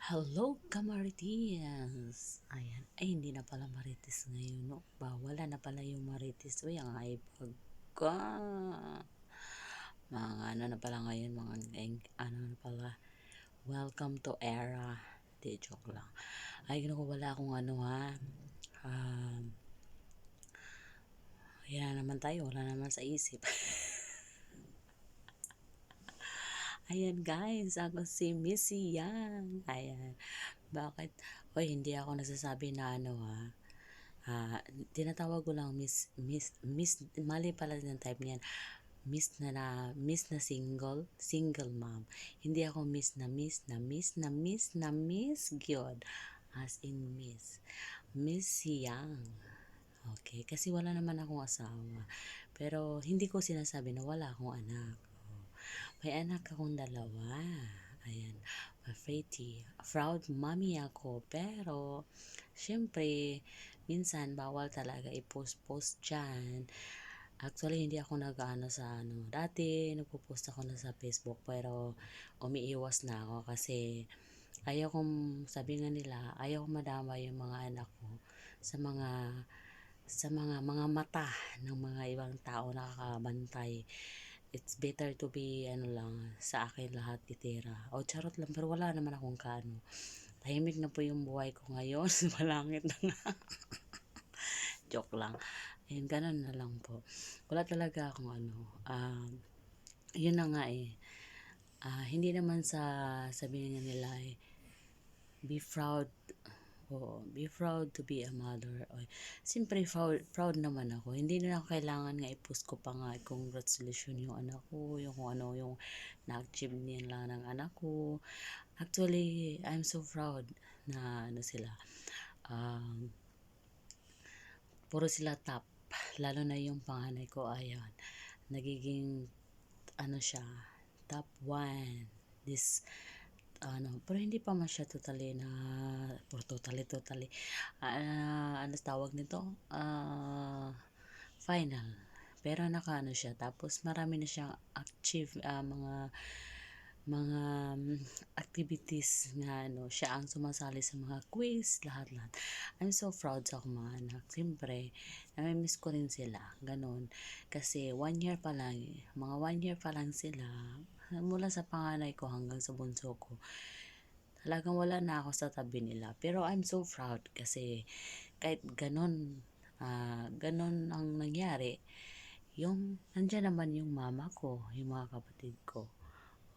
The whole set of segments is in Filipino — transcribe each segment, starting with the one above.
Hello, Kamarites! Ayan. Ay, hindi na pala Marites ngayon, no? Wala na pala yung Marites. Uy, ang ipag ka. Mga ano na pala ngayon, mga ano na pala. Welcome to era. Di, joke lang. Ay, gano'n ko wala akong ano ha. Um, Yan na naman tayo, wala naman sa isip. Ayan guys, ako si Missy Yang. Ayan. Bakit? Hoy, hindi ako nagsasabi na ano ha. Tinatawag ko lang miss, mali pala ng type niyan. Miss na single mom. Hindi ako miss gyud. As in Miss Yang. Okay, kasi wala naman akong asawa. Pero hindi ko sinasabi na wala akong anak. May anak akong dalawa. Ayan, pretty. Proud mommy ako. Pero, syempre, minsan bawal talaga i-post-post dyan. Actually, hindi ako nag-ano sa ano. Dati, nagpo-post ako na sa Facebook. Pero, umiiwas na ako kasi ayaw kong, sabi nga nila, ayaw kong madama yung mga anak ko sa mga mata ng mga ibang tao na kakabantay. It's better to be ano lang sa akin lahat itira. O charot lang, pero wala naman akong kaano. Tahimik na po yung buhay ko ngayon. Malangit na nga. Joke lang. Ayun, ganun na lang po. Wala talaga akong ano. Yun na nga eh. Hindi naman sa sabihin nga nila eh, be proud. Oo, be proud to be a mother. O, siyempre, proud naman ako. Hindi na kailangan nga i-post ko pa nga congratulations yung anak ko, yung kung ano yung na-achieve nila ng anak ko. Actually, I'm so proud na ano sila. Um, Puro sila top. Lalo na yung panganay ko, ayan. Nagiging, ano siya, top 1. This ano, pero hindi pa man siya totally na, or totally, ano tawag nito? Final. Pero nakaano siya, tapos marami na siyang achieve, mga activities nga ano, siya ang sumasali sa mga quiz, lahat-lahat. I'm so proud sa akong mga anak. Siyempre, namimiss ko rin sila, ganun. Kasi 1 year pa lang, mga 1 year pa lang sila, mula sa panganay ko hanggang sa bunso ko. Talagang wala na ako sa tabi nila. Pero I'm so proud kasi kahit ganun ang nangyari, yung nandyan naman yung mama ko, yung mga kapatid ko.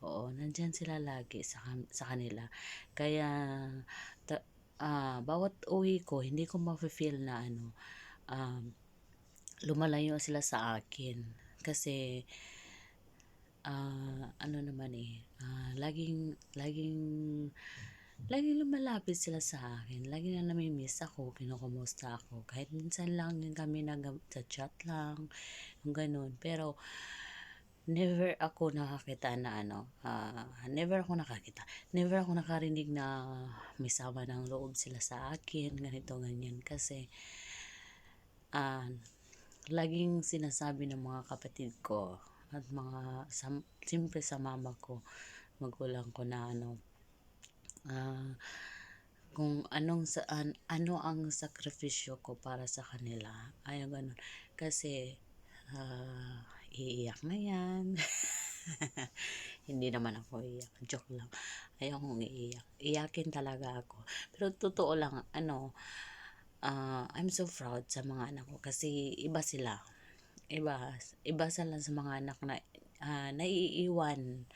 Oo, nandyan sila lagi sa kanila. Kaya, bawat uwi ko, hindi ko mafe-feel na ano, um, lumalayo sila sa akin. Kasi, ano naman eh, laging lumalapit sila sa akin. Lagi na namimiss ako, kinukumusta ako. Kahit minsan lang yung kami nag-chat lang, yung ganun. Pero, never ako nakakita na ano, never ako nakarinig na may sama ng loob sila sa akin, ganito, ganyan. Kasi, ah, laging sinasabi ng mga kapatid ko at siyempre sa mama ko, magulang ko na ano, kung ano ang sakripisyo ko para sa kanila. Ayaw ganun. Kasi, iiyak na yan. Hindi naman ako iiyak. Joke lang. Ayaw kong iiyak. Iyakin talaga ako. Pero totoo lang, ano, I'm so proud sa mga anak ko kasi iba sila. Iba sila sa mga anak na naiiwan.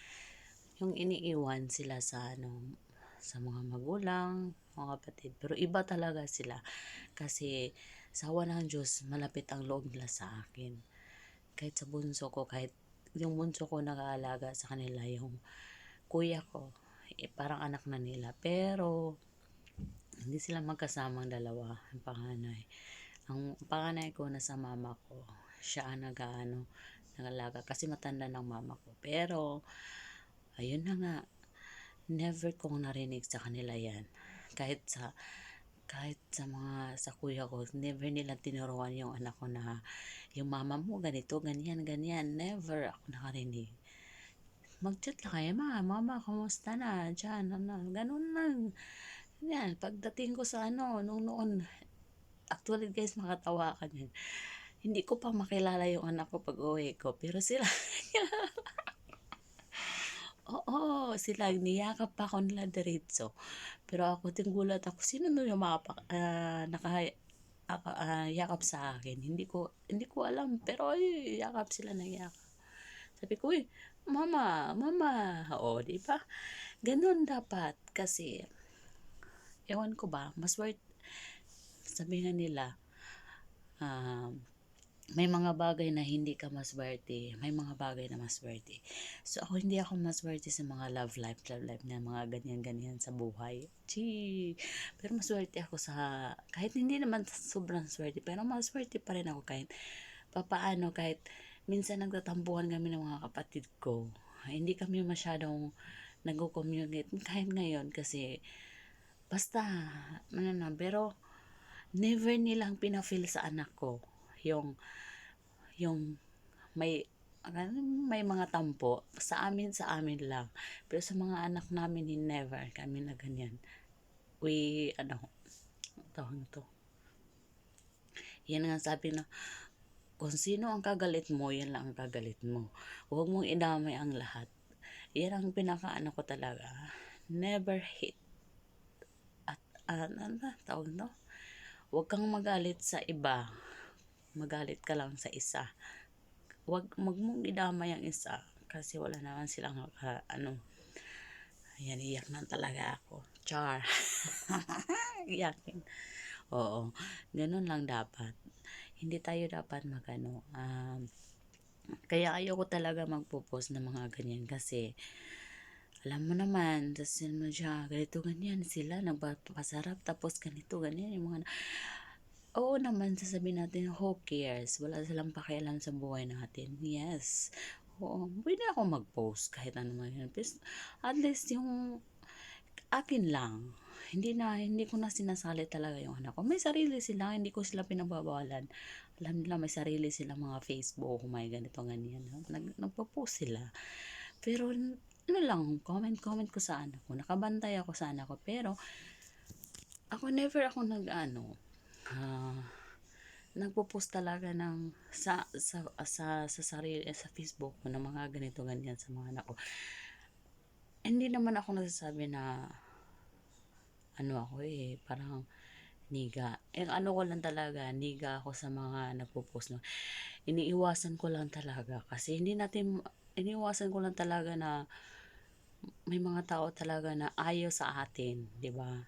Yung iniiwan sila sa ano, sa mga magulang, mga kapatid. Pero iba talaga sila. Kasi sa awa ng Diyos, malapit ang loob nila sa akin. Kahit sa bunso ko, kahit yung bunso ko nag-aalaga sa kanila, yung kuya ko, parang anak na nila. Pero, hindi sila magkasamang dalawa, ang panganay. Ang panganay ko nasa mama ko, siya ang nag-alaga kasi matanda ng mama ko. Pero, ayun na nga, never kong narinig sa kanila yan. Sa kuya ko, never nila tinuruan yung anak ko na yung mama mo ganito, ganyan, ganyan. Never ako nakarinig. mag-chat lang kayo, mama, kamusta na, diyan, ano, ganun lang. Yan, pagdating ko sa ano, nung noon, actually guys, makatawa ka niyan. Hindi ko pa makilala yung anak ko pag-uwi ko, pero sila, oo, sila, niyakap pa ako nila diretso. Pero ako, tinggulat ako, sino na yung yakap sa akin? Hindi ko alam, pero ay, yakap sila ng yakap. Sabi ko, uy, mama, mama. Oo, di ba? Ganun dapat. Kasi, ewan ko ba, mas worth, sabi nga nila, um, may mga bagay na hindi ka maswerte, may mga bagay na maswerte. So ako hindi ako maswerte sa mga love life na mga ganyan-ganyan sa buhay. Gee. Pero maswerte ako sa, kahit hindi naman sobrang swerte, pero maswerte pa rin ako kahit papaano, kahit minsan nagtatampuhan kami ng mga kapatid ko. Hindi kami masyadong nag-communicate kahit ngayon kasi basta, ano na, pero never nilang pinafeel sa anak ko yung may mga tampo sa amin lang, pero sa mga anak namin never kami na ganyan. We ano tawag to, yan nga sabi na kung sino ang kagalit mo, yan lang ang kagalit mo, huwag mong idamay ang lahat. Yan ang pinakaano ko talaga, never hate at ano tawag no, huwag kang magalit sa iba, magalit ka lang sa isa. Wag mong idamay ang isa kasi wala naman silang ano. Ayan, iyak na talaga ako. Char. Iyakin. Oo. Ganun lang dapat. Hindi tayo dapat magano. Kaya ayoko talaga magpo-post ng mga ganyan kasi alam mo naman, sa social media, ganito ganyan sila, nagpapasarap, tapos ganito ganyan, yung mga oo naman, sasabihin natin, who cares? Wala silang pakialam sa buhay natin. Yes. Oo, pwede ako mag-post kahit ano man yun. Pero at least yung akin lang. Hindi ko na sinasali talaga yung anak ko. May sarili sila, hindi ko sila pinababawalan. Alam nila may sarili sila mga Facebook, may ganito ganyan. Nagpo-post sila. Pero ano lang, comment ko sa anak ko. Nakabantay ako sa anak ko. Pero ako never ako nagpo-post talaga ng sa sarili sa Facebook ko ng mga ganito ganyan sa mga anak ko. Hindi naman ako nagsasabi na ano ako parang niga. Ano ko lang talaga, niga ako sa mga nagpo-post no. Iniiwasan ko lang talaga kasi iniiwasan ko lang talaga na may mga tao talaga na ayaw sa atin, 'di ba?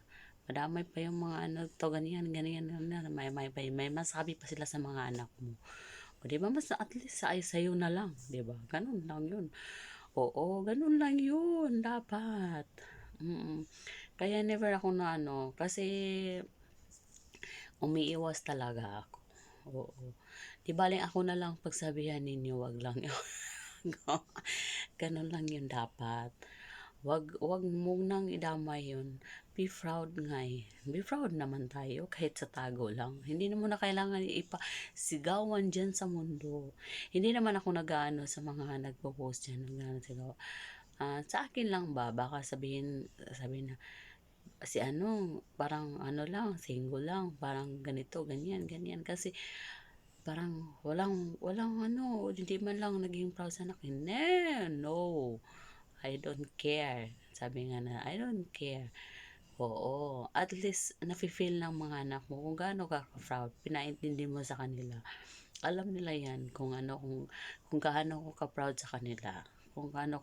Madamay pa yung mga ano to ganyan may masabi pa sila sa mga anak mo. O 'di ba mas at least sa'yo na lang, 'di ba? Ganun lang 'yun. Oo, ganun lang 'yun dapat. Kaya never ako na ano, kasi umiiwas talaga ako. Oo. 'Di baling ako na lang pagsabihan ninyo, wag lang ganun lang 'yun dapat. Wag mo nang idamay 'yun. Be proud nga Be proud naman tayo kahit sa tago lang. Hindi naman na kailangan ipasigawan diyan sa mundo. Hindi naman ako nag-aano sa mga nagpo-post diyan, nagsigaw. Sa akin lang ba, baka sabihin na si ano, parang ano lang, single lang, parang ganito, ganyan, ganyan. Kasi parang walang ano, hindi man lang naging proud sa anak. No, I don't care. Sabi nga na, I don't care. Oo, at least nafe-feel ng mga anak mo kung gaano ka proud, pinaintindi mo sa kanila. Alam nila 'yan kung gaano ako ka-proud sa kanila, kung gaano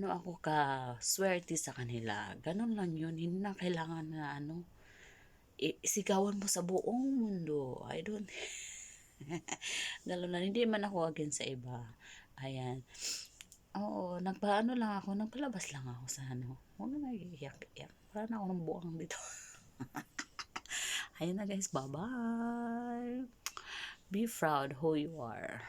ako ka-swerte sa kanila. Gano'n lang 'yun, hindi na kailangan na ano, sigawan mo sa buong mundo. I don't gano'n lang, hindi man ako against sa iba. Ayan. Oo, nagpalabas lang ako sa ano, huwag na naiiyak-iyak. Wala na ako ng buwang dito. Ayun na guys, bye-bye. Be proud who you are.